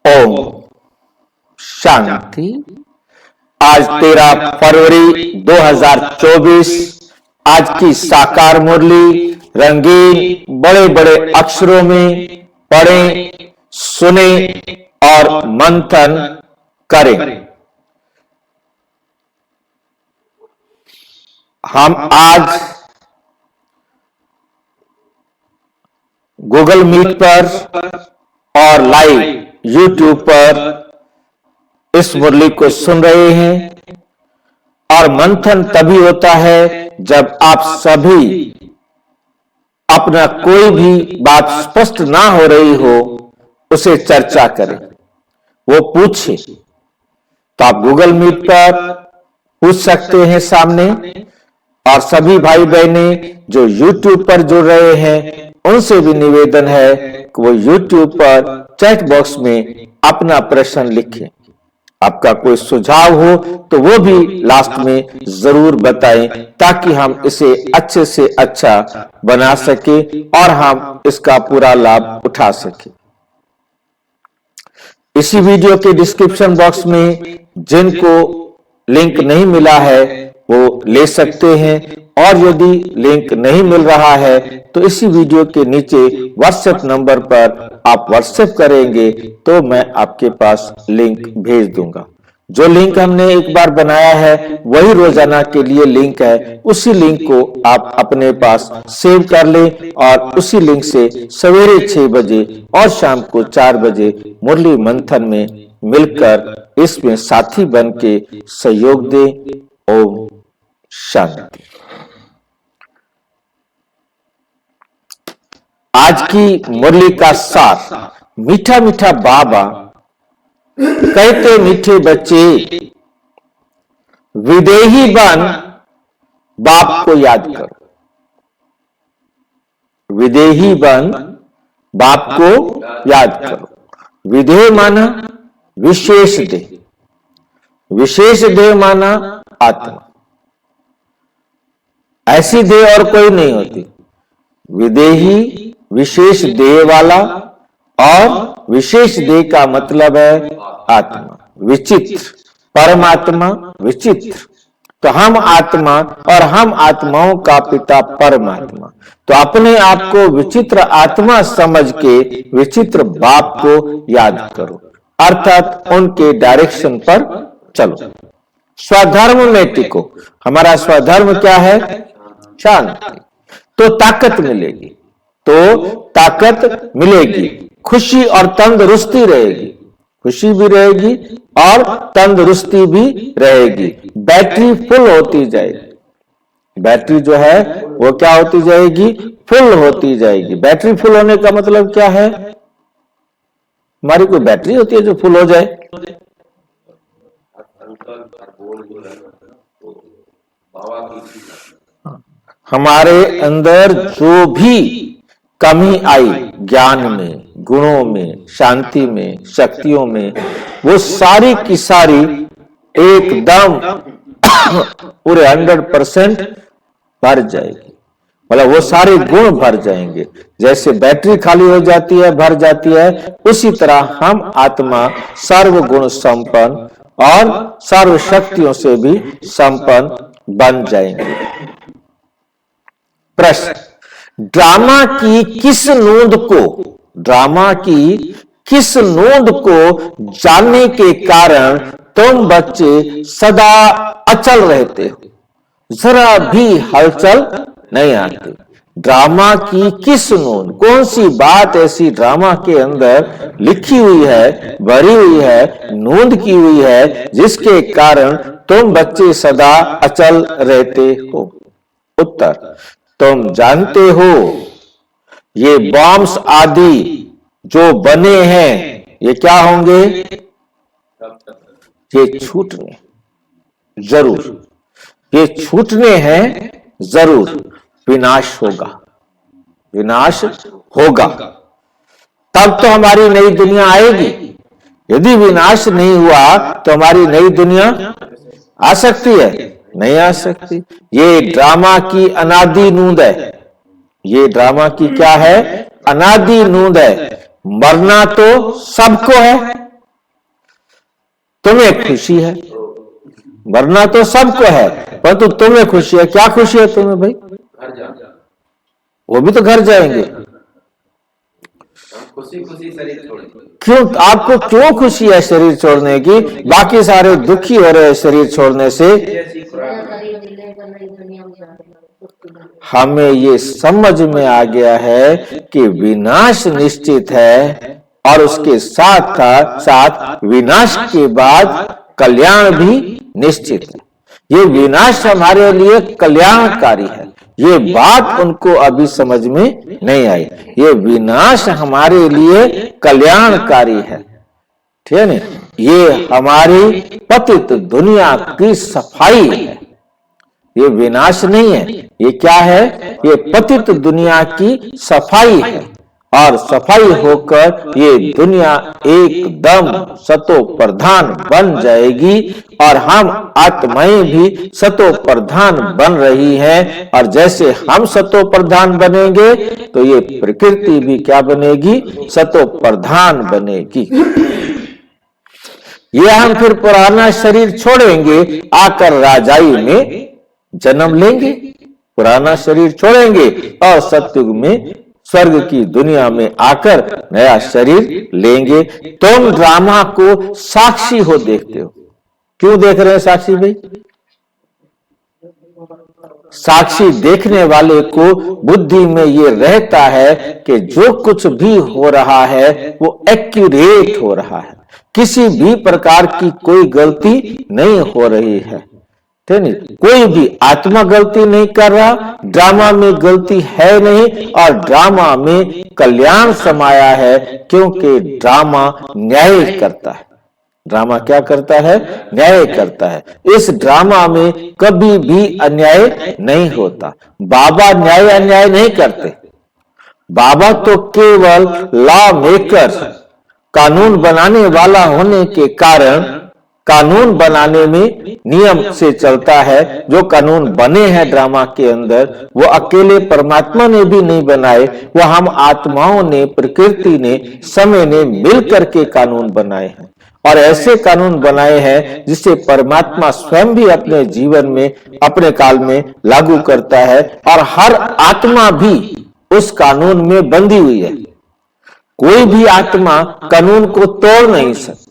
ओम शांति। आज 13 फरवरी 2024। आज की साकार मुरली रंगीन बड़े बड़े अक्षरों में पढ़ें, सुने और मंथन करें। हम आज गूगल मीट पर और लाइव यूट्यूब पर इस मुरली को सुन रहे हैं। और मंथन तभी होता है जब आप सभी अपना कोई भी बात स्पष्ट ना हो रही हो उसे चर्चा करें, वो पूछे। तो आप गूगल मीट पर पूछ सकते हैं सामने, और सभी भाई बहनें जो यूट्यूब पर जुड़ रहे हैं उनसे भी निवेदन है कि वो यूट्यूब पर चैट बॉक्स में अपना प्रश्न लिखें। आपका कोई सुझाव हो तो वो भी लास्ट में जरूर बताएं, ताकि हम इसे अच्छे से अच्छा बना सके और हम इसका पूरा लाभ उठा सके। इसी वीडियो के डिस्क्रिप्शन बॉक्स में जिनको लिंक नहीं मिला है वो ले सकते हैं, और यदि लिंक नहीं मिल रहा है तो इसी वीडियो के नीचे व्हाट्सएप नंबर पर आप व्हाट्सएप करेंगे तो मैं आपके पास लिंक भेज दूंगा। जो लिंक हमने एक बार बनाया है वही रोजाना के लिए लिंक है। उसी लिंक को आप अपने पास सेव कर लें और उसी लिंक से सवेरे 6 बजे और शाम को 4 बजे मुरली मंथन में मिलकर इसमें साथी बन के सहयोग दें। ओम शांति। आज की मुरली का सार, मीठा मीठा बाबा कहते मीठे बच्चे विदेही बन बाप को याद करो। विदेही बन बाप को याद करो। विदेह माना विशेष देह, विशेष देह माना आत्मा। ऐसी देह और कोई नहीं होती। विदेही विशेष देह वाला, और विशेष देह का मतलब है आत्मा, विचित्र। परमात्मा विचित्र। तो हम आत्मा और हम आत्माओं का पिता परमात्मा। तो अपने आप को विचित्र आत्मा समझ के विचित्र बाप को याद करो, अर्थात उनके डायरेक्शन पर चलो। स्वधर्म में टिको। हमारा स्वधर्म क्या है? शांति। तो ताकत मिलेगी, तो ताकत मिलेगी, खुशी और तंदुरुस्ती रहेगी। खुशी भी रहेगी और तंदुरुस्ती भी रहेगी। बैटरी फुल होती जाएगी। बैटरी जो है वो क्या होती जाएगी? फुल होती जाएगी। बैटरी फुल होने का मतलब क्या है? हमारी कोई बैटरी होती है जो फुल हो जाए? हमारे अंदर जो भी कमी आई ज्ञान में, गुणों में, शांति में, शक्तियों में, वो सारी की सारी एकदम पूरे 100% भर जाएगी। मतलब वो सारे गुण भर जाएंगे। जैसे बैटरी खाली हो जाती है, भर जाती है, उसी तरह हम आत्मा सर्व गुण संपन्न और सर्व शक्तियों से भी संपन्न बन जाएंगे। प्रश्न, ड्रामा की किस नोंद को, ड्रामा की किस नोंद को जानने के कारण तुम बच्चे सदा अचल रहते हो, जरा भी हलचल नहीं आती? ड्रामा की किस नोंद, कौन सी बात ऐसी ड्रामा के अंदर लिखी हुई है, भरी हुई है, नोंद की हुई है, जिसके कारण तुम बच्चे सदा अचल रहते हो? उत्तर, तुम जानते हो ये बॉम्ब्स आदि जो बने हैं ये क्या होंगे? ये छूटने जरूर, ये छूटने हैं जरूर। विनाश होगा, विनाश होगा, तब तो हमारी नई दुनिया आएगी। यदि विनाश नहीं हुआ तो हमारी नई दुनिया आ सकती है? नहीं आ सकती। ये ड्रामा की अनादि नूंद है। ये ड्रामा की क्या है? अनादि नूंद है। मरना तो सबको है, तुम्हें खुशी है, वरना तो सबको है, परंतु तुम्हें खुशी है। क्या खुशी है तुम्हें भाई? वो भी तो घर जाएंगे। खुशी खुशी शरीर छोड़ेंगे। क्यों? आपको क्यों खुशी है शरीर छोड़ने की? बाकी सारे दुखी हो रहे हैं शरीर छोड़ने से। हमें ये समझ में आ गया है कि विनाश निश्चित है और उसके साथ साथ विनाश के बाद कल्याण भी निश्चित है। ये विनाश हमारे लिए कल्याणकारी है। ये बात उनको अभी समझ में नहीं आई। ये विनाश हमारे लिए कल्याणकारी है, ठीक है ना? ये हमारी पतित दुनिया की सफाई है, ये विनाश नहीं है। ये क्या है? ये पतित दुनिया की सफाई है और सफाई होकर ये दुनिया एकदम सतो प्रधान बन जाएगी और हम आत्माएं भी सतो प्रधान बन रही हैं। और जैसे हम सतो प्रधान बनेंगे तो ये प्रकृति भी क्या बनेगी? सतो प्रधान बनेगी। ये हम फिर पुराना शरीर छोड़ेंगे, आकर राजाई में जन्म लेंगे, पुराना शरीर छोड़ेंगे और सतयुग में स्वर्ग की दुनिया में आकर नया शरीर लेंगे। तुम ड्रामा को साक्षी हो देखते हो। क्यों देख रहे हैं साक्षी भाई? साक्षी देखने वाले को बुद्धि में ये रहता है कि जो कुछ भी हो रहा है वो एक्यूरेट हो रहा है, किसी भी प्रकार की कोई गलती नहीं हो रही है, ठीक है? कोई भी आत्मा गलती नहीं कर रहा, ड्रामा में गलती है नहीं और ड्रामा में कल्याण समाया है, क्योंकि ड्रामा न्याय करता है। ड्रामा क्या करता है? न्याय करता है। इस ड्रामा में कभी भी अन्याय नहीं होता। बाबा न्याय अन्याय नहीं करते। बाबा तो केवल लॉ मेकर, कानून बनाने वाला होने के कारण कानून बनाने में नियम से चलता है। जो कानून बने हैं ड्रामा के अंदर वो अकेले परमात्मा ने भी नहीं बनाए, वो हम आत्माओं ने, प्रकृति ने, समय ने मिल करके कानून बनाए हैं और ऐसे कानून बनाए हैं जिसे परमात्मा स्वयं भी अपने जीवन में, अपने काल में लागू करता है और हर आत्मा भी उस कानून में बंधी हुई है। कोई भी आत्मा कानून को तोड़ नहीं सकती।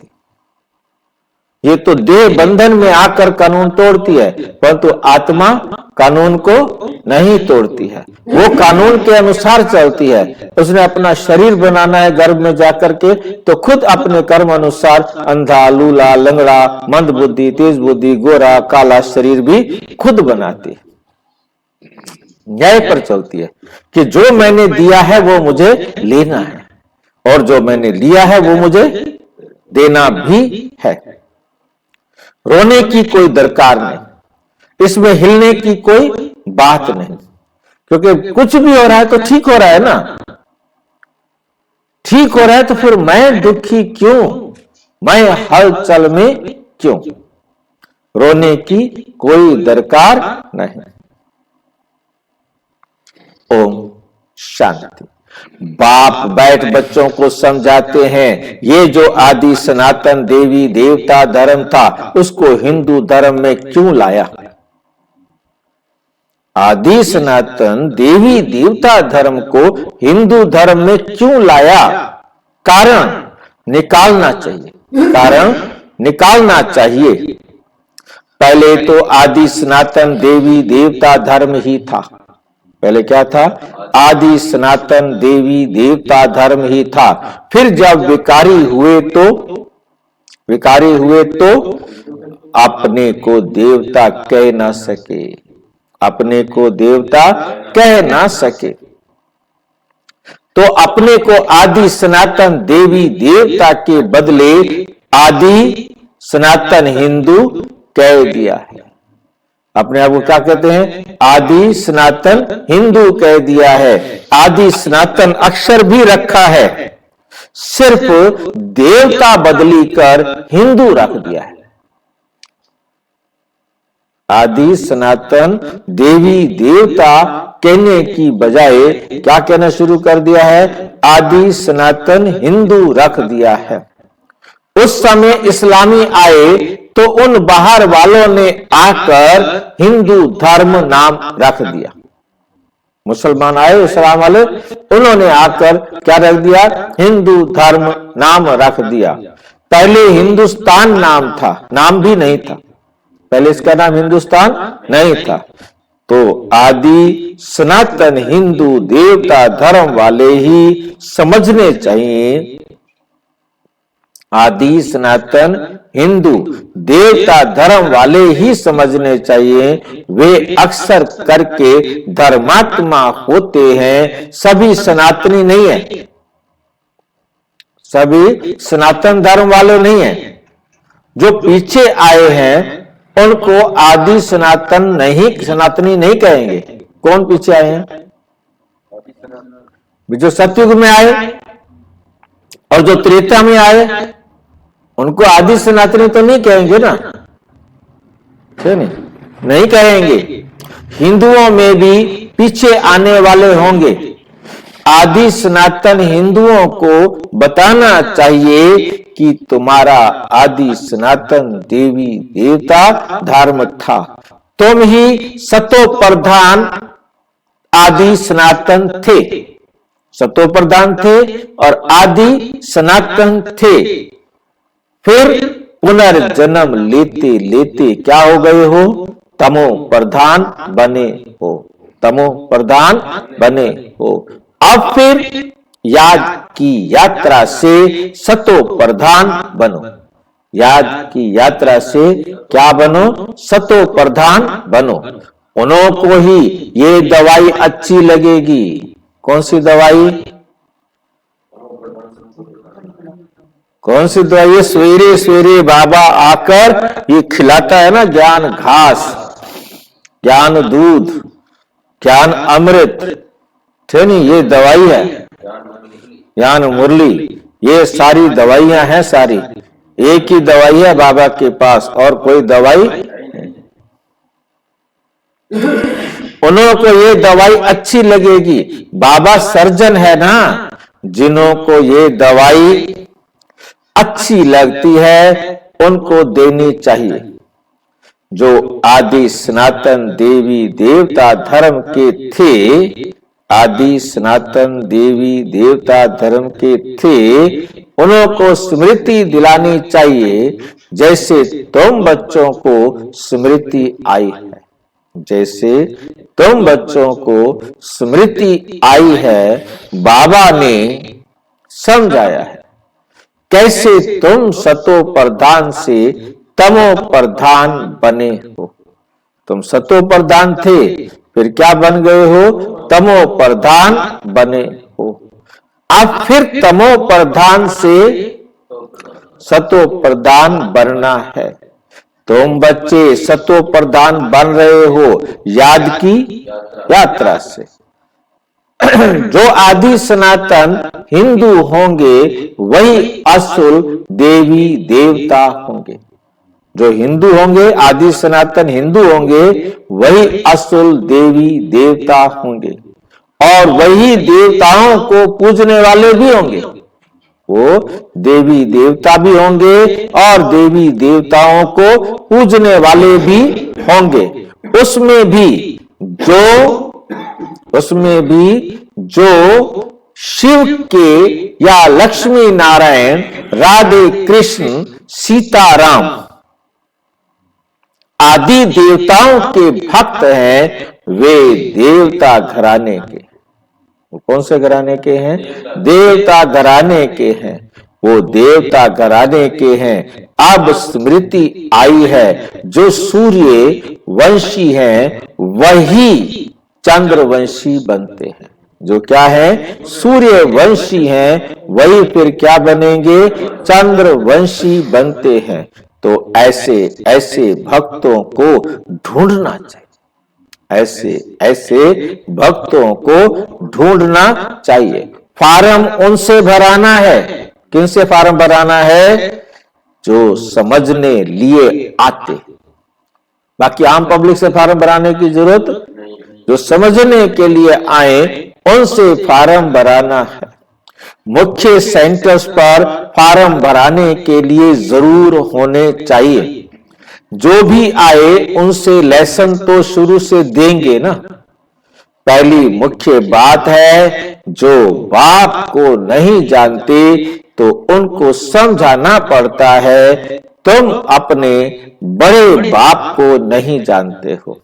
ये तो देह बंधन में आकर कानून तोड़ती है, परंतु आत्मा कानून को नहीं तोड़ती है। वो कानून के अनुसार चलती है। उसने अपना शरीर बनाना है गर्भ में जाकर के, तो खुद अपने कर्म अनुसार अंधा, लूला, लंगड़ा, मंद बुद्धि, तेज बुद्धि, गोरा, काला शरीर भी खुद बनाती है। न्याय पर चलती है कि जो मैंने दिया है वो मुझे लेना है और जो मैंने लिया है वो मुझे देना भी है। रोने की कोई दरकार नहीं, इसमें हिलने की कोई बात नहीं, क्योंकि कुछ भी हो रहा है तो ठीक हो रहा है ना। ठीक हो रहा है तो फिर मैं दुखी क्यों, मैं हलचल में क्यों? रोने की कोई दरकार नहीं। ओम शांति। बाप बैठ बच्चों को समझाते हैं, ये जो आदि सनातन देवी देवता धर्म था उसको हिंदू धर्म में क्यों लाया? आदि सनातन देवी देवता धर्म को हिंदू धर्म में क्यों लाया? कारण निकालना चाहिए, कारण निकालना चाहिए। पहले तो आदि सनातन देवी देवता धर्म ही था। पहले क्या था? आदि सनातन देवी देवता धर्म ही था। फिर जब विकारी हुए तो अपने को देवता कह ना सके, अपने को देवता कह ना सके, तो अपने को आदि सनातन देवी देवता के बदले आदि सनातन हिंदू कह दिया है। अपने आप को क्या कहते हैं? आदि सनातन हिंदू कह दिया है। आदि सनातन अक्षर भी रखा है, सिर्फ देवता बदली कर हिंदू रख दिया है। आदि सनातन देवी देवता कहने की बजाय क्या कहना शुरू कर दिया है? आदि सनातन हिंदू रख दिया है। उस समय इस्लामी आए तो उन बाहर वालों ने आकर हिंदू धर्म नाम रख दिया। मुसलमान आए इस्लाम वाले, उन्होंने आकर क्या रख दिया? हिंदू धर्म नाम रख दिया। पहले हिंदुस्तान नाम था, नाम भी नहीं था, पहले इसका नाम हिंदुस्तान नहीं था। तो आदि सनातन हिंदू देवता धर्म वाले ही समझने चाहिए, आदि सनातन हिंदू देवता धर्म वाले ही समझने चाहिए, वे अक्सर करके धर्मात्मा होते हैं, सभी सनातनी नहीं है, सभी सनातन धर्म वाले नहीं है। जो पीछे आए हैं उनको आदि सनातनी नहीं कहेंगे। कौन पीछे आए हैं? जो सतयुग में आए और जो त्रेता में आए उनको आदि सनातनी तो नहीं कहेंगे ना, नहीं कहेंगे। हिंदुओं में भी पीछे आने वाले होंगे। आदि सनातन हिंदुओं को बताना चाहिए कि तुम्हारा आदि सनातन देवी देवता धर्म था, तुम ही सतो प्रधान आदि सनातन थे, सतो प्रधान थे और आदि सनातन थे। फिर पुनर्जन्म लेते लेते क्या हो गए हो? तमो प्रधान बने हो, तमो प्रधान बने हो। अब फिर याद की यात्रा से सतो प्रधान बनो, याद की यात्रा से क्या बनो? सतो प्रधान बनो। उन्हों को ही ये दवाई अच्छी लगेगी। कौन सी दवाई? कौन सी दवाई? सवेरे सवेरे बाबा आकर ये खिलाता है ना, ज्ञान घास, ज्ञान दूध, ज्ञान अमृत, थे नहीं, ये दवाई है, ज्ञान मुरली, ये सारी दवाइयां हैं, सारी एक ही दवाई है बाबा के पास, और कोई दवाई नहीं। उन्हों को ये दवाई अच्छी लगेगी। बाबा सर्जन है ना, जिन्हों को ये दवाई अच्छी लगती है उनको देनी चाहिए। जो आदि सनातन देवी देवता धर्म के थे, आदि सनातन देवी देवता धर्म के थे, उन्हों को स्मृति दिलानी चाहिए, जैसे तुम बच्चों को स्मृति आई है, जैसे तुम बच्चों को स्मृति आई है। बाबा ने समझाया है कैसे तुम सतो प्रधान से तमो प्रधान बने हो। तुम सतो प्रधान थे, फिर क्या बन गए हो? तमो प्रधान बने हो। अब फिर तमो प्रधान से सतो प्रधान बनना है। तुम बच्चे सतो प्रधान बन रहे हो याद की यात्रा से। जो आदि सनातन हिंदू होंगे वही असुल देवी देवता होंगे। जो हिंदू होंगे, आदि सनातन हिंदू होंगे, वही असुल देवी देवता होंगे, और वही देवताओं को पूजने वाले भी होंगे। वो देवी देवता भी होंगे और देवी देवताओं को पूजने वाले भी होंगे। उसमें भी जो शिव के या लक्ष्मी नारायण, राधे कृष्ण, सीताराम आदि देवताओं के भक्त हैं, वे देवता घराने के। वो कौन से घराने के हैं? देवता घराने के हैं, वो देवता घराने के हैं। अब स्मृति आई है, जो सूर्य वंशी हैं वही चंद्रवंशी बनते हैं। जो क्या है? सूर्य वंशी हैं, वही फिर क्या बनेंगे? चंद्रवंशी बनते हैं। तो ऐसे भक्तों को ढूंढना चाहिए, ऐसे भक्तों को ढूंढना चाहिए। फार्म उनसे भराना है। किनसे फार्म भराना है? जो समझने लिए आते। बाकी आम पब्लिक से फार्म भराने की जरूरत, जो समझने के लिए आए उनसे फार्म भराना है। मुख्य सेंटर्स पर फॉर्म भराने के लिए जरूर होने चाहिए। जो भी आए उनसे लेसन तो शुरू से देंगे ना। पहली मुख्य बात है, जो बाप को नहीं जानते तो उनको समझाना पड़ता है, तुम अपने बड़े बाप को नहीं जानते हो,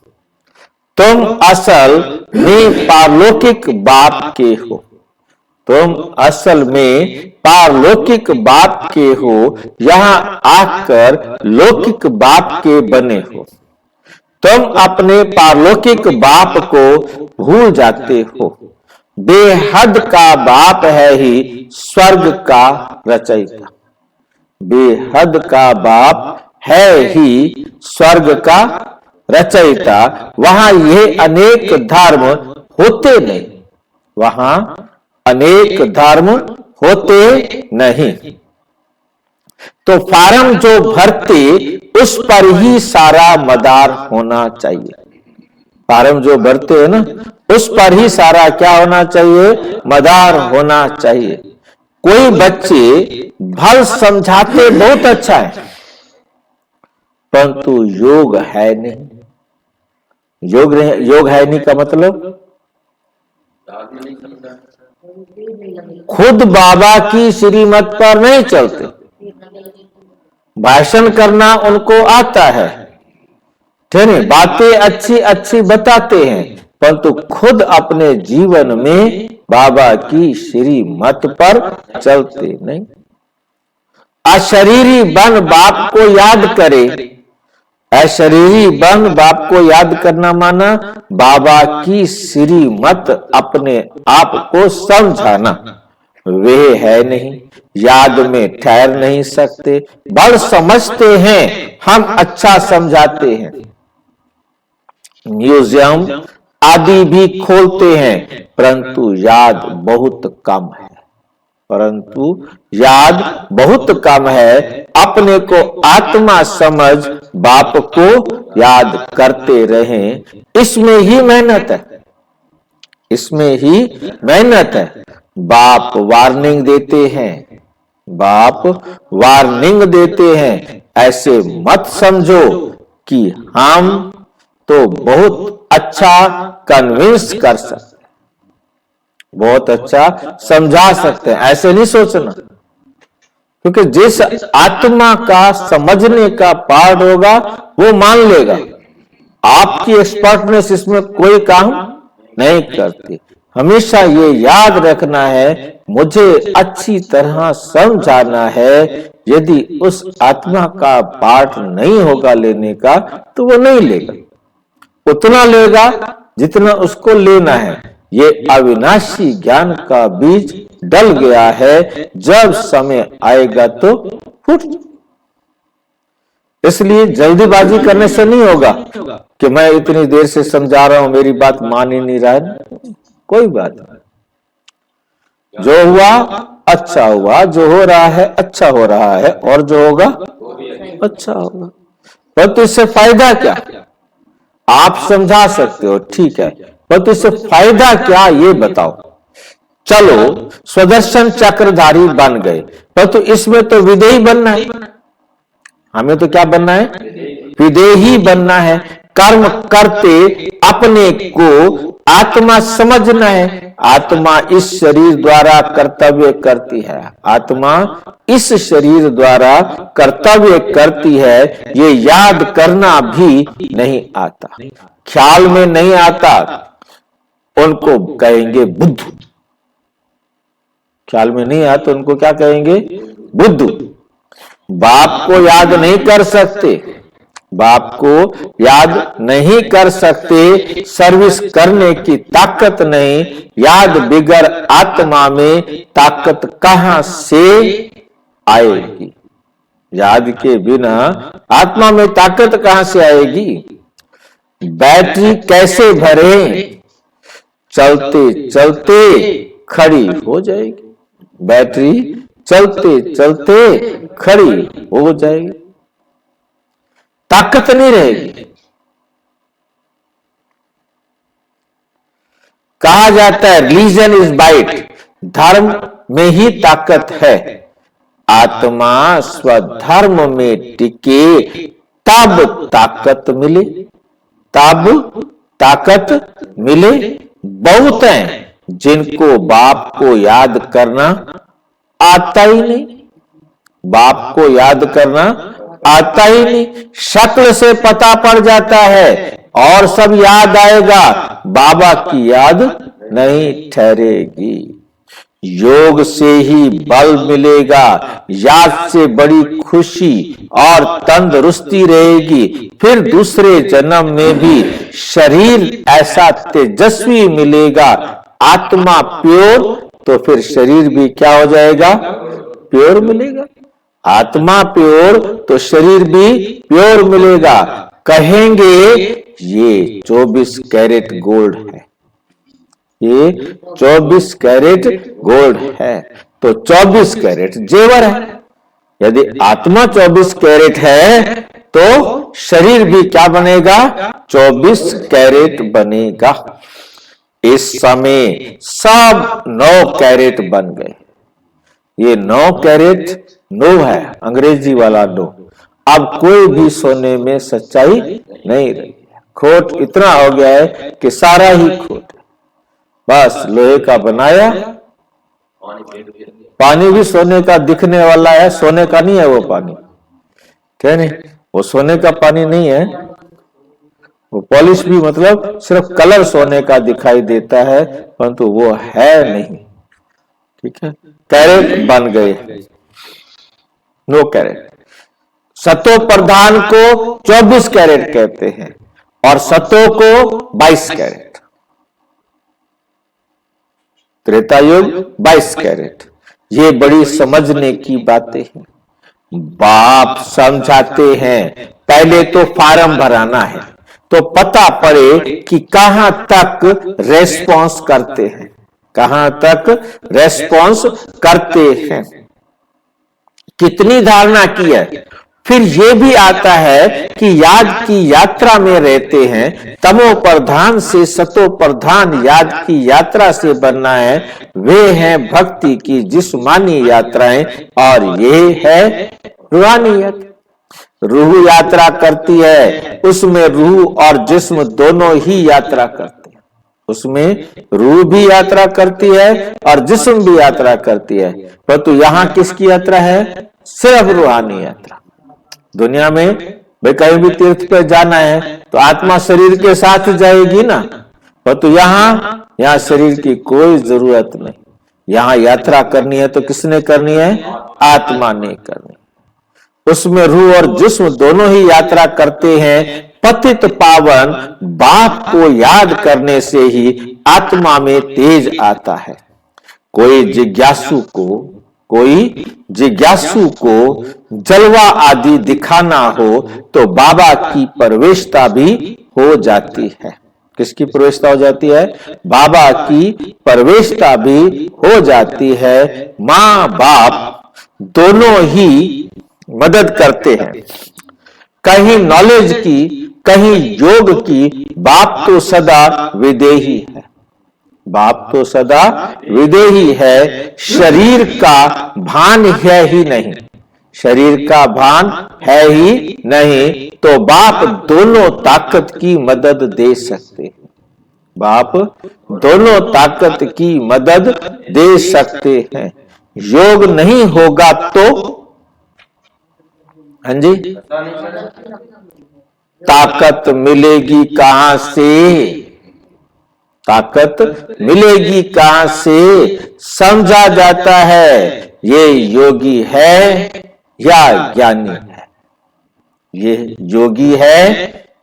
तुम असल में पारलौकिक बाप के हो, तुम असल में पारलौकिक बाप के हो, यहां आकर लौकिक बाप के बने हो। तुम अपने पारलौकिक बाप को भूल जाते हो। बेहद का बाप है ही स्वर्ग का रचयिता। बेहद का बाप है ही स्वर्ग का रचयिता। वहां ये अनेक धर्म होते नहीं, वहां अनेक धर्म होते नहीं। तो फार्म जो भरते उस पर ही सारा मदार होना चाहिए। फार्म जो भरते हैं ना, उस पर ही सारा क्या होना चाहिए? मदार होना चाहिए। कोई बच्चे भल समझाते बहुत अच्छा है, परंतु योग है नहीं। योग है नहीं का मतलब खुद बाबा की श्रीमत पर नहीं चलते। भाषण करना उनको आता है, ठीक है, बातें अच्छी अच्छी बताते हैं, परंतु खुद अपने जीवन में बाबा की श्रीमत पर चलते नहीं। अशरीरी बन बाप को याद करे। अशरीरी बन बाप को याद करना माना बाबा की श्रीमत अपने आप को समझाना। वे है नहीं, याद में ठहर नहीं सकते। बड़ समझते हैं, हम अच्छा समझाते हैं। म्यूजियम आदि भी खोलते हैं, परंतु याद बहुत कम है। परंतु याद बहुत कम है। अपने को आत्मा समझ बाप को याद करते रहें, इसमें ही मेहनत है, इसमें ही मेहनत है। बाप वार्निंग देते हैं, बाप वार्निंग देते हैं। ऐसे मत समझो कि हम तो बहुत अच्छा कन्विंस कर सकते, बहुत अच्छा समझा सकते हैं, ऐसे नहीं सोचना। क्योंकि जिस आत्मा का समझने का पार्ट होगा वो मान लेगा। आपकी एक्सपर्टनेस इसमें कोई काम नहीं करती। हमेशा ये याद रखना है, मुझे अच्छी तरह समझाना है। यदि उस आत्मा का पार्ट नहीं होगा लेने का, तो वो नहीं लेगा, उतना लेगा जितना उसको लेना है। ये अविनाशी ज्ञान का बीज डल गया है, जब समय आएगा तो फूट। इसलिए जल्दीबाजी करने से नहीं होगा कि मैं इतनी देर से समझा रहा हूं, मेरी बात मान ही नहीं रहा है। कोई बात नहीं, जो हुआ अच्छा हुआ, जो हो रहा है अच्छा हो रहा है, और जो होगा अच्छा होगा। परंतु इससे फायदा क्या? आप समझा सकते हो, ठीक है, परंतु इससे फायदा क्या ये बताओ। चलो स्वदर्शन चक्रधारी बन गए, परंतु इसमें तो विदेही बनना है। हमें तो क्या बनना है? विदेही बनना है। कर्म करते अपने को आत्मा समझना है। आत्मा इस शरीर द्वारा कर्तव्य करती है, आत्मा इस शरीर द्वारा कर्तव्य करती है। ये याद करना भी नहीं आता, ख्याल में नहीं आता, उनको कहेंगे बुद्धू। ख्याल में नहीं आता उनको क्या कहेंगे? बुद्धू। बाप को याद नहीं कर सकते, बाप को याद नहीं कर सकते, सर्विस करने की ताकत नहीं। याद बिगर आत्मा में ताकत कहां से आएगी? याद के बिना आत्मा में ताकत कहां से आएगी? बैटरी कैसे भरे? चलते चलते खड़ी हो जाएगी। बैटरी चलते चलते खड़ी हो जाएगी, ताकत नहीं रहेगी। कहा जाता है रिलीजन इज बाइट, धर्म में ही ताकत है। आत्मा स्वधर्म में टिके तब ताकत मिले, तब ताकत मिले। बहुत हैं जिनको बाप को याद करना आता ही नहीं, बाप को याद करना आता ही नहीं। शक्ल से पता पड़ जाता है और सब याद आएगा, बाबा की याद नहीं ठहरेगी। योग से ही बल मिलेगा, याद से बड़ी खुशी और तंदुरुस्ती रहेगी। फिर दूसरे जन्म में भी शरीर ऐसा तेजस्वी मिलेगा। आत्मा प्योर तो फिर शरीर भी क्या हो जाएगा, प्योर मिलेगा। आत्मा प्योर तो शरीर भी प्योर मिलेगा। कहेंगे ये 24 कैरेट गोल्ड है, ये 24 कैरेट गोल्ड है, तो 24 कैरेट जेवर है। यदि आत्मा 24 कैरेट है तो शरीर भी क्या बनेगा, 24 कैरेट बनेगा। इस समय सब 9 कैरेट बन गए। ये 9 कैरेट नो है, अंग्रेजी वाला नो। अब कोई भी सोने में सच्चाई नहीं रही है। खोट इतना हो गया है कि सारा ही खोट है। बस लोहे का बनाया, पानी भी सोने का दिखने वाला है, सोने का नहीं है वो पानी, क्या नहीं, वो सोने का पानी नहीं है। वो पॉलिश भी मतलब सिर्फ कलर सोने का दिखाई देता है, परंतु वो है नहीं। ठीक है, कैरेट बन गए, 9 कैरेट। सतो प्रधान को 24 कैरेट कहते हैं और सतो को 22 कैरेट। त्रेता युग 22 कैरेट। ये बड़ी समझने की बातें हैं। बाप समझाते हैं, पहले तो फार्म भराना है तो पता पड़े कि कहां तक रेस्पॉन्स करते हैं, कहां तक रेस्पॉन्स करते हैं, कितनी धारणा की है। फिर ये भी आता है कि याद की यात्रा में रहते हैं। तमो प्रधान से सतो प्रधान याद की यात्रा से बनना है। वे हैं भक्ति की जिस्मानी यात्राएं और ये है रूहानियत। रूह यात्रा करती है, उसमें रूह और जिस्म दोनों ही यात्रा करते हैं। उसमें रूह भी यात्रा करती है और जिस्म भी यात्रा करती है, परंतु यहां किसकी यात्रा है, सिर्फ रूहानी यात्रा। दुनिया में भाई कहीं भी तीर्थ पे जाना है तो आत्मा शरीर के साथ जाएगी ना, परंतु यहाँ शरीर की कोई जरूरत नहीं। यहाँ यात्रा करनी है तो किसने करनी है, आत्मा ने करनी। उसमें रूह और जिस्म दोनों ही यात्रा करते हैं। पतित पावन बाप को याद करने से ही आत्मा में तेज आता है। कोई जिज्ञासु को जलवा आदि दिखाना हो तो बाबा की प्रवेशता भी हो जाती है। किसकी प्रवेशता हो जाती है, बाबा की प्रवेशता भी हो जाती है। माँ बाप दोनों ही मदद करते हैं, कहीं नॉलेज की कहीं योग की। बाप तो सदा विदेही है, बाप तो सदा विदेही है। शरीर का भान है ही नहीं, शरीर का भान है ही नहीं, तो बाप दोनों ताकत की मदद दे सकते हैं। बाप दोनों ताकत की मदद दे सकते हैं। योग नहीं होगा तो, हाँ जी, ताकत मिलेगी कहां से, ताकत मिलेगी कहां से। समझा जाता है ये योगी है या ज्ञानी है, ये योगी है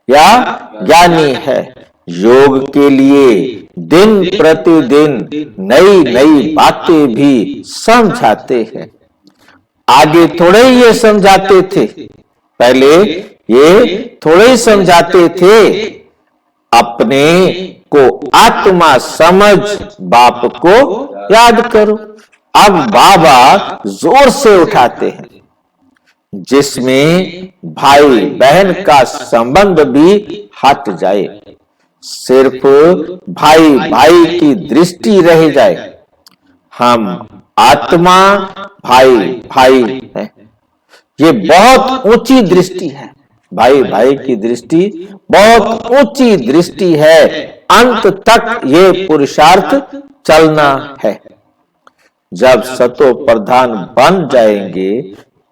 या ज्ञानी है। योग के लिए दिन प्रतिदिन नई नई बातें भी समझाते हैं। आगे थोड़े ही ये समझाते थे, पहले ये थोड़े ही समझाते थे। अपने को आत्मा समझ बाप को याद करो। अब बाबा जोर से उठाते हैं, जिसमें भाई बहन का संबंध भी हट जाए, सिर्फ भाई भाई की दृष्टि रह जाए। हम आत्मा भाई भाई है। ये बहुत ऊंची दृष्टि है, भाई भाई की दृष्टि बहुत ऊंची दृष्टि है। अंत तक ये पुरुषार्थ चलना है। जब सतो प्रधान बन जाएंगे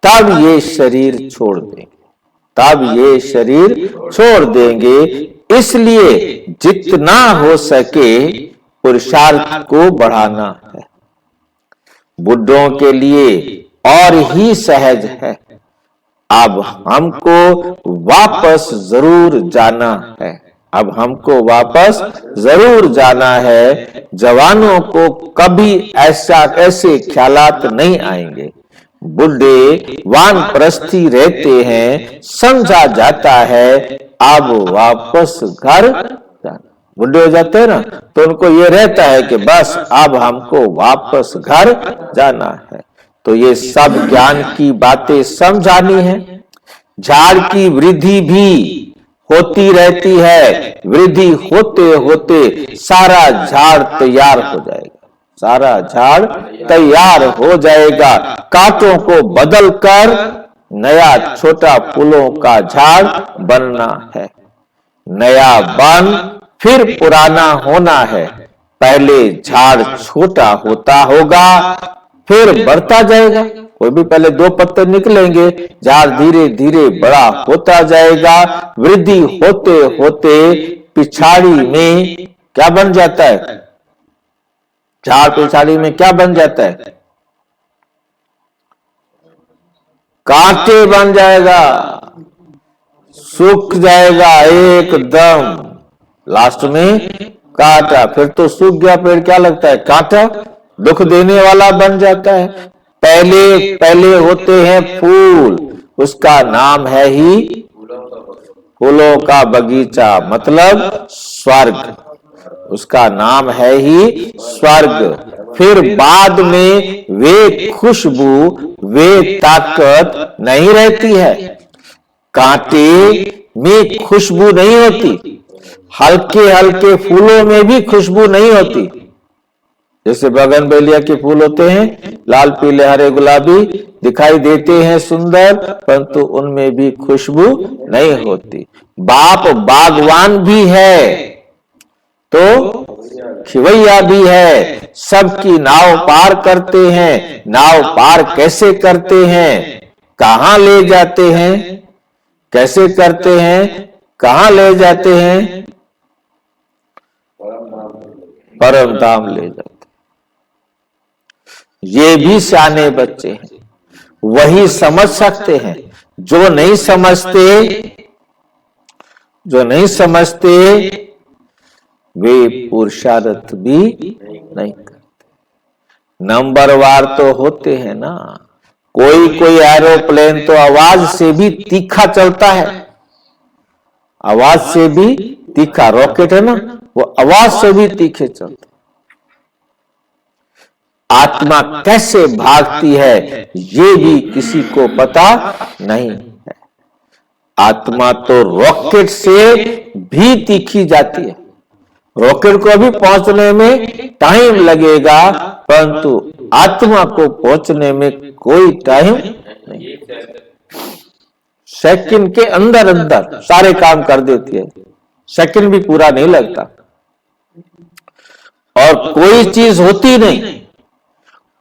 तब ये शरीर छोड़ देंगे, तब ये शरीर छोड़ देंगे। इसलिए जितना हो सके पुरुषार्थ को बढ़ाना है। बुड्ढों के लिए और ही सहज है। अब हमको वापस जरूर जाना है, अब हमको वापस जरूर जाना है। जवानों को कभी ऐसे ख्यालात नहीं आएंगे। बुढ़े वानप्रस्थी रहते हैं, समझा जाता है अब वापस घर जाना। बुढ़े हो जाते हैं ना, तो उनको ये रहता है कि बस अब हमको वापस घर जाना है। तो ये सब ज्ञान की बातें समझानी है। झाड़ की वृद्धि भी होती रहती है, वृद्धि होते होते सारा झाड़ तैयार हो जाएगा, सारा झाड़ तैयार हो जाएगा। कांटों को बदलकर नया छोटा फूलों का झाड़ बनना है। नया बन फिर पुराना होना है। पहले झाड़ छोटा होता होगा, फिर बढ़ता जाएगा। कोई भी पहले 2 पत्ते निकलेंगे, झाड़ धीरे धीरे बड़ा होता जाएगा। वृद्धि होते होते पिछाड़ी में क्या बन जाता है? झाड़ पिछाड़ी में क्या बन जाता है? कांटे बन जाएगा, सूख जाएगा एकदम। लास्ट में कांटा, फिर तो सूख गया पेड़, क्या लगता है? कांटा दुख देने वाला बन जाता है। पहले होते हैं फूल, उसका नाम है ही फूलों का बगीचा, मतलब स्वर्ग, उसका नाम है ही स्वर्ग। फिर बाद में वे खुशबू, वे ताकत नहीं रहती है। कांटे में खुशबू नहीं होती, हल्के हल्के फूलों में भी खुशबू नहीं होती। जैसे बगनवेलिया के फूल होते हैं, लाल पीले हरे गुलाबी दिखाई देते हैं सुंदर, परंतु उनमें भी खुशबू नहीं होती। बाप बागवान भी है तो खिवैया भी है, सबकी नाव पार करते हैं। नाव पार कैसे करते हैं? कहां ले जाते हैं? कैसे करते हैं? कहां ले जाते हैं? परम धाम ले जाते। ये भी सियाने बच्चे हैं, वही समझ सकते हैं। जो नहीं समझते वे पुरुषार्थ भी नहीं करते। नंबरवार तो होते हैं ना। कोई एरोप्लेन तो आवाज से भी तीखा चलता है, आवाज से भी तीखा। रॉकेट है ना, वो आवाज से भी तीखे चलते। आत्मा कैसे भागती है ये भी किसी को पता नहीं है। आत्मा तो रॉकेट से भी तीखी जाती है। रॉकेट को भी पहुंचने में टाइम लगेगा, परंतु आत्मा को पहुंचने में कोई टाइम नहीं। सेकंड के अंदर अंदर सारे काम कर देती है, सेकंड भी पूरा नहीं लगता। और कोई चीज होती नहीं।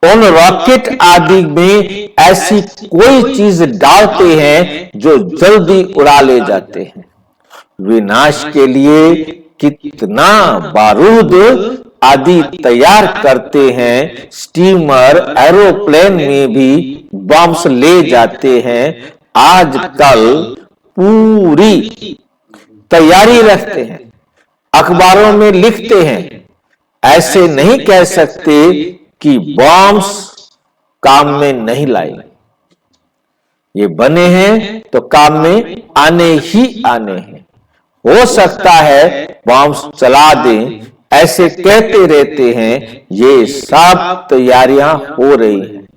उन रॉकेट आदि में ऐसी कोई चीज डालते हैं जो जल्दी उड़ा ले जाते हैं। विनाश के लिए कितना बारूद आदि तैयार करते हैं। स्टीमर एरोप्लेन में भी बम्स ले जाते हैं। आजकल पूरी तैयारी रखते हैं, अखबारों में लिखते हैं। ऐसे नहीं कह सकते कि बॉम्ब्स काम में नहीं लाए। ये बने हैं तो काम में आने ही आने हैं। हो सकता है बॉम्ब्स चला दें, ऐसे कहते रहते हैं। ये सब तैयारियां हो रही हैं।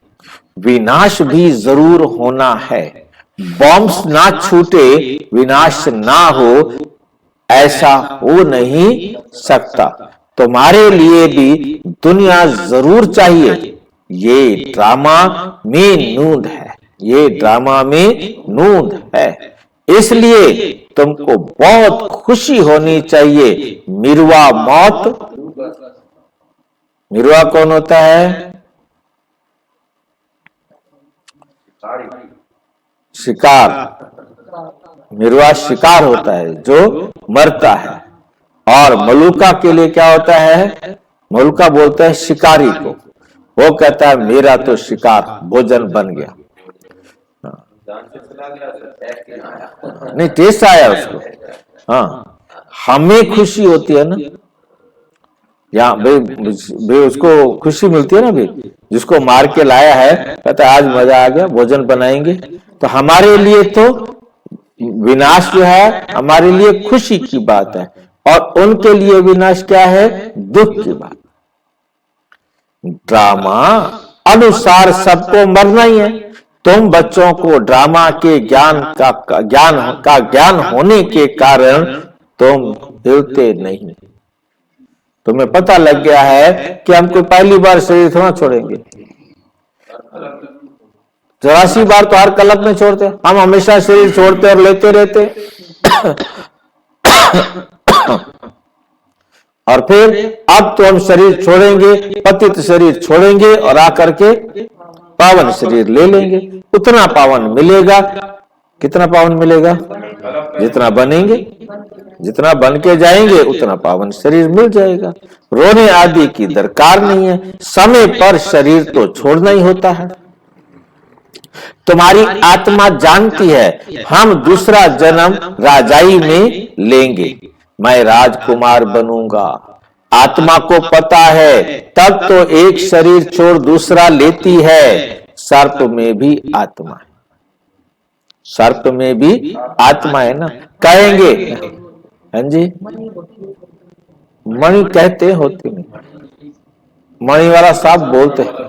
विनाश भी जरूर होना है। बॉम्ब्स ना छूटे, विनाश ना हो, ऐसा हो नहीं सकता। तुम्हारे लिए भी दुनिया जरूर चाहिए, ये ड्रामा में नूंद है, ये ड्रामा में नूंद है, इसलिए तुमको बहुत खुशी होनी चाहिए। मिरवा मौत, मिरवा कौन होता है? शिकार। मिरवा शिकार होता है जो मरता है। और मलुका के लिए क्या होता है? मलुका बोलता है शिकारी को, वो कहता है मेरा तो शिकार भोजन बन गया। नहीं, टेस्ट आया उसको। हाँ, हमें खुशी होती है ना, या भाई उसको खुशी मिलती है ना, भाई जिसको मार के लाया है कहता है आज मजा आ गया, भोजन बनाएंगे। तो हमारे लिए तो विनाश जो है हमारे लिए खुशी की बात है, और उनके लिए विनाश क्या है? दुख की बात। ड्रामा अनुसार सबको मरना ही है। तुम बच्चों को ड्रामा के ज्ञान होने के कारण तुम हिलते नहीं। तुम्हें पता लग गया है कि हमको पहली बार शरीर थोड़ा छोड़ेंगे, 84 बार तो हर कल्प में छोड़ते, हम हमेशा शरीर छोड़ते और लेते रहते। और फिर अब तो हम शरीर छोड़ेंगे, पतित शरीर छोड़ेंगे और आकर के पावन शरीर ले लेंगे। उतना पावन मिलेगा। कितना पावन मिलेगा? जितना बनेंगे, जितना बन के जाएंगे उतना पावन शरीर मिल जाएगा। रोने आदि की दरकार नहीं है, समय पर शरीर तो छोड़ना ही होता है। तुम्हारी आत्मा जानती है हम दूसरा जन्म राजाई में लेंगे, मैं राजकुमार बनूंगा। आत्मा को पता है, तब तो एक शरीर छोड़ दूसरा लेती है। सर्प में भी आत्मा है, सर्प में भी आत्मा है ना। कहेंगे हाँ जी, मणि कहते होते नहीं, मणि वाला साहब बोलते हैं।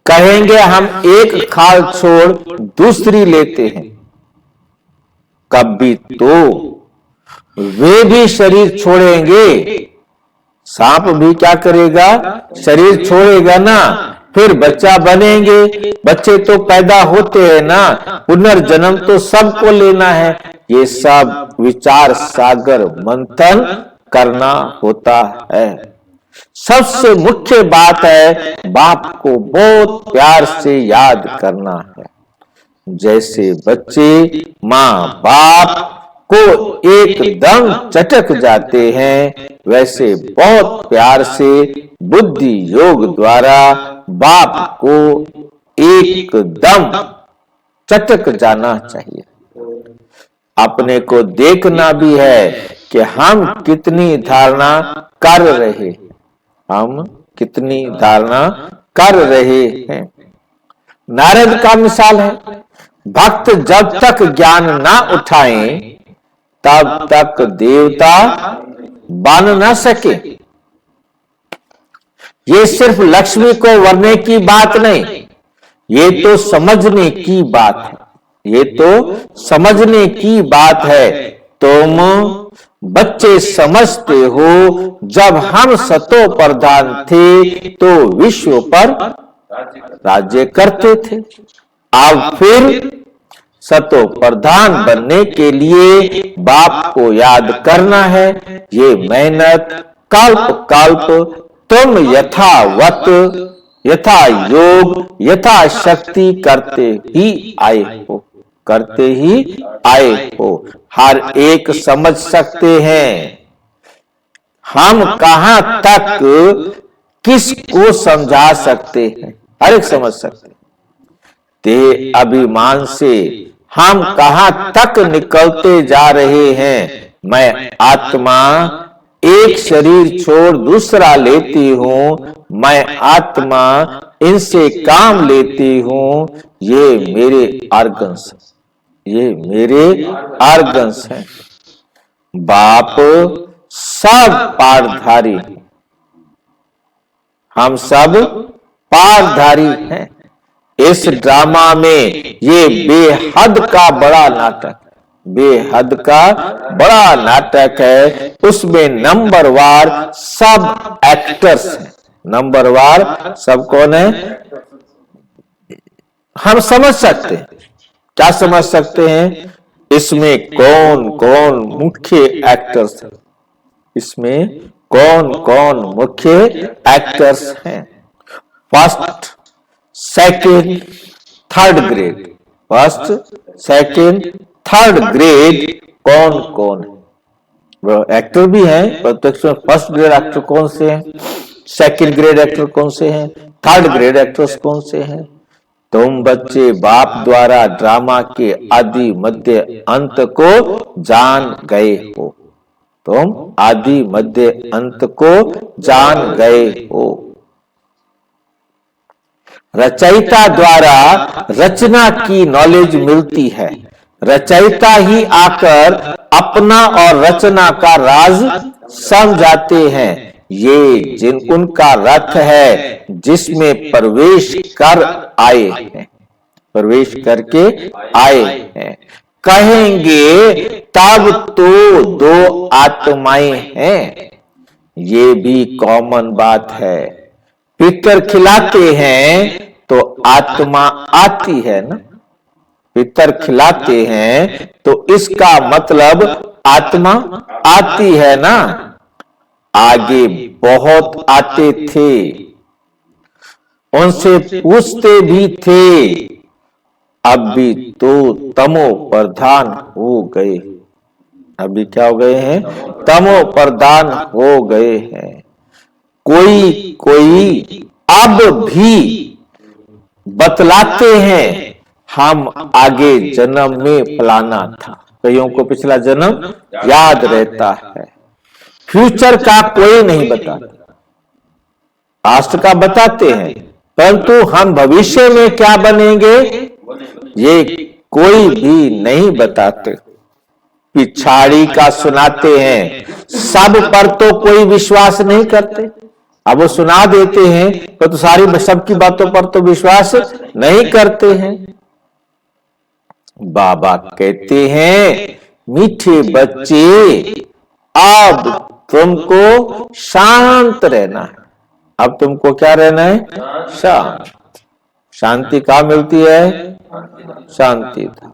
कहेंगे हम एक खाल छोड़ दूसरी लेते हैं, कभी तो वे भी शरीर छोड़ेंगे। सांप भी क्या करेगा? शरीर छोड़ेगा ना, फिर बच्चा बनेंगे। बच्चे तो पैदा होते हैं ना, पुनर्जन्म तो सबको लेना है। ये सब विचार सागर मंथन करना होता है। सबसे मुख्य बात है बाप को बहुत प्यार से याद करना है। जैसे बच्चे माँ बाप को एकदम चटक जाते हैं, वैसे बहुत प्यार से बुद्धि योग द्वारा बाप को एकदम चटक जाना चाहिए। अपने को देखना भी है कि हम कितनी धारणा कर रहे, हम कितनी धारणा कर रहे हैं। नारद का मिसाल है, भक्त जब तक ज्ञान ना उठाएं तब तक देवता बन ना सके। ये सिर्फ लक्ष्मी को वरने की बात नहीं, ये तो समझने की बात है, ये तो समझने की बात है। तुम बच्चे समझते हो जब हम सतो प्रधान थे तो विश्व पर राज्य करते थे। अब फिर सतो प्रधान बनने के लिए बाप को याद करना है। ये मेहनत कल्प कल्प तुम यथावत यथा योग यथा शक्ति करते ही आए हो, करते ही आए हो। हर एक समझ सकते हैं। हम कहां तक किसको समझा सकते हैं? हर एक समझ सकते हैं। ते अभिमान से हम कहां तक निकलते जा रहे हैं। मैं आत्मा एक शरीर छोड़ दूसरा लेती हूं, मैं आत्मा इनसे काम लेती हूं। ये मेरे आर्गन्स, ये मेरे आर्गन्स हैं। बाप सब पारधारी, हम सब पारधारी हैं। इस ड्रामा में ये बेहद का बड़ा नाटक, बेहद का बड़ा नाटक है। उसमें नंबरवार सब एक्टर्स हैं, नंबर वार सब कौन है, हम समझ सकते हैं। क्या समझ सकते हैं? इसमें कौन कौन मुख्य एक्टर्स हैं, इसमें कौन कौन मुख्य एक्टर्स हैं। First, second, third grade, first, second, third grade कौन कौन है? वो एक्टर भी हैं, प्रत्यक्ष में फर्स्ट ग्रेड एक्टर कौन से हैं, सेकंड ग्रेड एक्टर कौन से हैं, थर्ड ग्रेड एक्टर्स कौन से हैं। तुम बच्चे बाप द्वारा ड्रामा के आदि मध्य अंत को जान गए हो, तुम आदि मध्य अंत को जान गए हो। रचयिता द्वारा रचना की नॉलेज मिलती है, रचयिता ही आकर अपना और रचना का राज समझाते हैं। ये जिन उनका रथ है जिसमें प्रवेश कर आए हैं, प्रवेश करके आए हैं। कहेंगे तब तो दो आत्माएं हैं, ये भी कॉमन बात है। पितर खिलाते हैं तो आत्मा आती है ना, पितर खिलाते हैं तो इसका मतलब आत्मा आती है ना। आगे बहुत आते थे, उनसे पूछते भी थे, अब भी तो तमो प्रधान हो गए, अभी क्या हो गए हैं, तमो प्रधान हो गए हैं। कोई कोई अब भी बतलाते हैं हम आगे जन्म में फलाना था, कईयों को पिछला जन्म याद रहता है। फ्यूचर का कोई नहीं बताता, पास्ट का बताते हैं, परंतु हम भविष्य में क्या बनेंगे ये कोई भी नहीं बताते। पिछाड़ी का सुनाते हैं, सब पर तो कोई विश्वास नहीं करते। अब वो सुना देते हैं तो सारी सबकी बातों पर तो विश्वास नहीं करते हैं। बाबा कहते हैं मीठे बच्चे अब तुमको शांत रहना है, अब तुमको क्या रहना है, शांत। शांति कहाँ मिलती है, शांति था।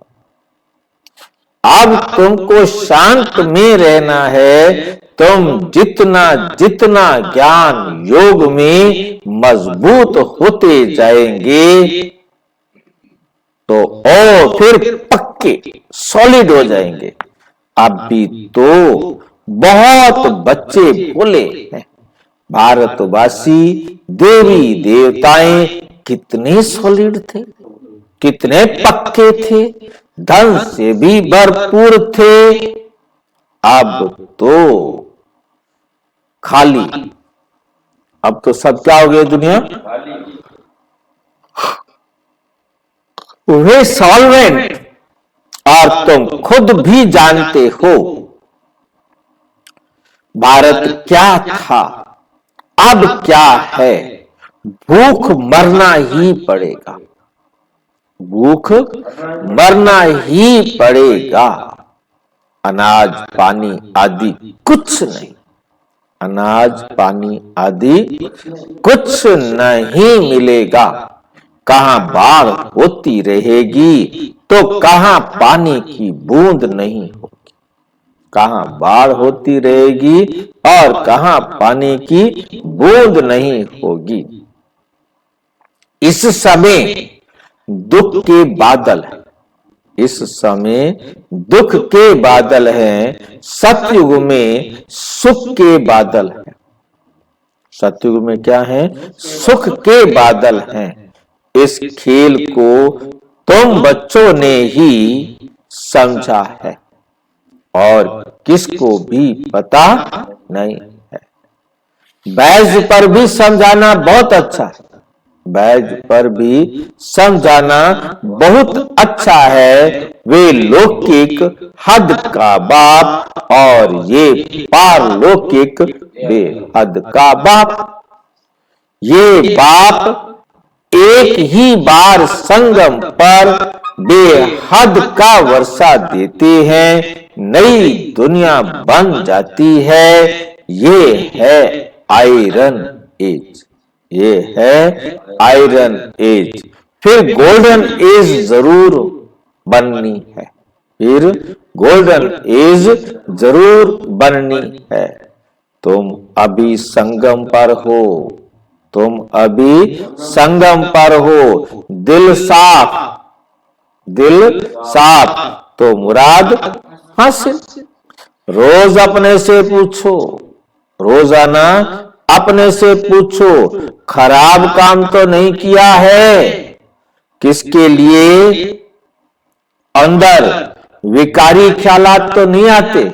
अब तुमको शांत में रहना है। तुम जितना जितना ज्ञान योग में मजबूत होते जाएंगे तो और फिर पक्के सॉलिड हो जाएंगे। अभी तो बहुत बच्चे भोले हैं। भारतवासी देवी देवताएं कितने सॉलिड थे, कितने पक्के थे, धन से भी भरपूर थे। अब तो खाली, अब तो सब क्या हो गए दुनिया, वे सॉल्वेंट। और तुम खुद भी जानते हो भारत क्या था अब क्या है। भूख मरना ही पड़ेगा, भूख मरना ही पड़ेगा। अनाज पानी आदि कुछ नहीं, अनाज पानी आदि कुछ नहीं मिलेगा। कहां बाढ़ होती रहेगी तो कहां पानी की बूंद नहीं होगी, कहां बाढ़ होती रहेगी और कहां पानी की बूंद नहीं होगी। इस समय दुख के बादल है, इस समय दुख के बादल हैं। सतयुग में सुख के बादल हैं, सतयुग में क्या है, सुख के बादल हैं। इस खेल को तुम बच्चों ने ही समझा है और किसको भी पता नहीं है। बैज पर भी समझाना बहुत अच्छा है, बैज पर भी समझाना बहुत अच्छा है। वे लौकिक हद का बाप और ये पारलौकिक बेहद का बाप। ये बाप एक ही बार संगम पर बेहद का वर्षा देते हैं, नई दुनिया बन जाती है। ये है आयरन एज, ये है आयरन एज। फिर गोल्डन एज जरूर बननी है, फिर गोल्डन एज जरूर बननी है। तुम अभी संगम पर हो, तुम अभी संगम पर हो। दिल साफ, दिल साफ तो मुराद हासिल। रोज अपने से पूछो, रोजाना अपने से पूछो, खराब काम तो नहीं किया है? किसके लिए अंदर विकारी ख्यालात तो नहीं आते?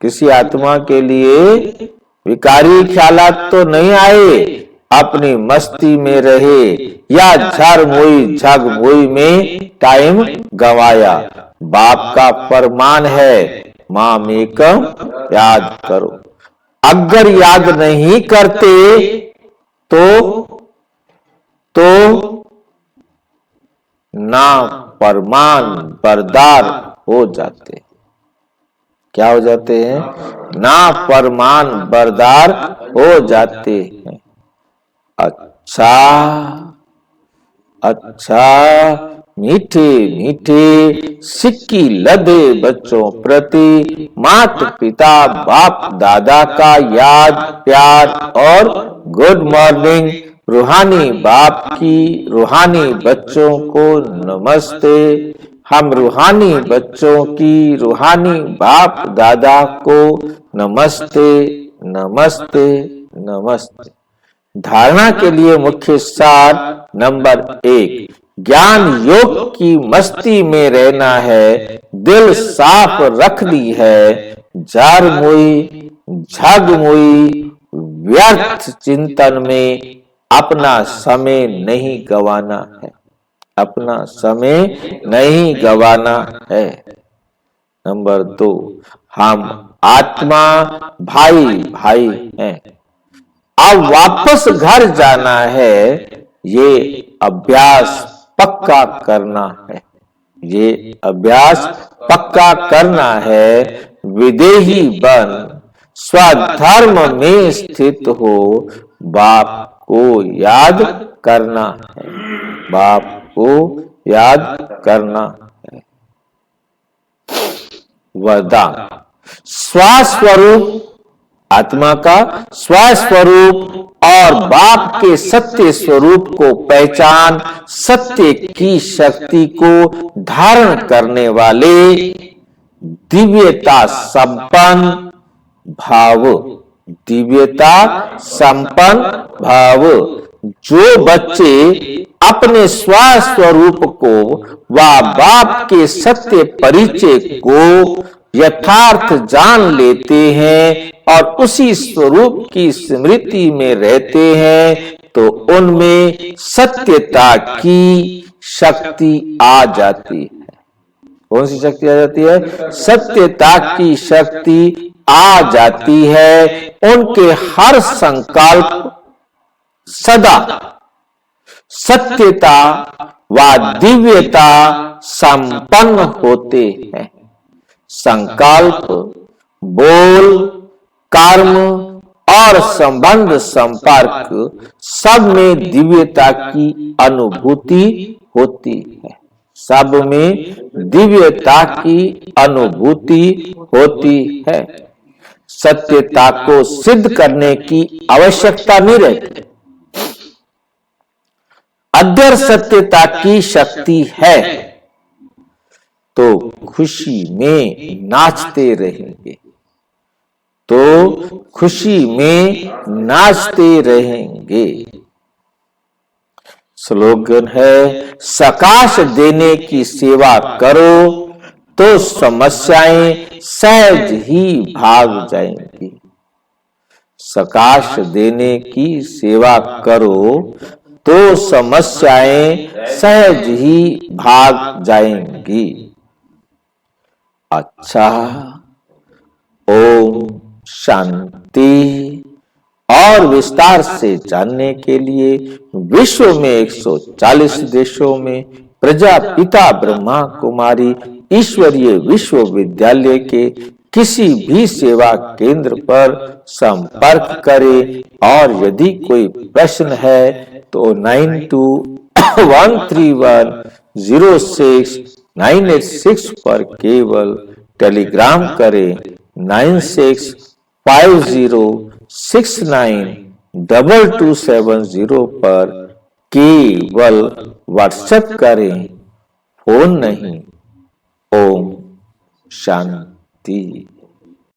किसी आत्मा के लिए विकारी ख्यालात तो नहीं आए? अपनी मस्ती में रहे या झग मोई में टाइम गवाया? बाप का फरमान है, माम एकम याद करो। अगर याद नहीं करते तो ना फरमान बरदार हो जाते। क्या हो जाते हैं? ना फरमान बरदार हो जाते हैं। अच्छा अच्छा, मीठे मीठे सिक्की लदे बच्चों प्रति माता पिता बाप दादा का याद प्यार और गुड मॉर्निंग। रूहानी बाप की रूहानी बच्चों को नमस्ते। हम रूहानी बच्चों की रूहानी बाप दादा को नमस्ते नमस्ते नमस्ते। धारणा के लिए मुख्य सार नंबर 1, ज्ञान योग की मस्ती में रहना है। दिल साफ रख ली है, जार मुई झग मुई व्यर्थ चिंतन में अपना समय नहीं गवाना है, अपना समय नहीं गवाना है। नंबर 2, हम आत्मा भाई भाई हैं, अब वापस घर जाना है। ये अभ्यास पक्का करना है, ये अभ्यास पक्का करना है। विदेही बन स्वधर्म में स्थित हो, बाप को याद करना है, बाप को याद करना है। वरदान, स्वस्वरूप आत्मा का स्वस्वरूप और बाप के सत्य स्वरूप को पहचान, सत्य की शक्ति को धारण करने वाले दिव्यता संपन्न भाव, दिव्यता संपन्न भाव। जो बच्चे अपने स्वस्वरूप को व बाप के सत्य परिचय को यथार्थ जान लेते हैं और उसी स्वरूप की स्मृति में रहते हैं, तो उनमें सत्यता की शक्ति आ जाती है। कौन सी शक्ति आ जाती है? सत्यता की शक्ति आ जाती है। उनके हर संकल्प सदा सत्यता व दिव्यता संपन्न होते हैं। संकल्प, बोल, कर्म और संबंध संपर्क सब में दिव्यता की अनुभूति होती है, सब में दिव्यता की अनुभूति होती है। सत्यता को सिद्ध करने की आवश्यकता नहीं रहती। अध्यर सत्यता की शक्ति है तो खुशी में नाचते रहेंगे, तो खुशी में नाचते रहेंगे। स्लोगन है, सकाश देने की सेवा करो तो समस्याएं सहज ही भाग जाएंगी। सकाश देने की सेवा करो तो समस्याएं सहज ही भाग जाएंगी। अच्छा, ओम शांति। और विस्तार से जानने के लिए विश्व में 140 देशों में प्रजापिता ब्रह्मा कुमारी ईश्वरीय विश्वविद्यालय के किसी भी सेवा केंद्र पर संपर्क करें और यदि कोई प्रश्न है तो 9213106986 पर केवल टेलीग्राम करें। 9650692270 पर केवल व्हाट्सएप करें, फोन नहीं। ओम शांति।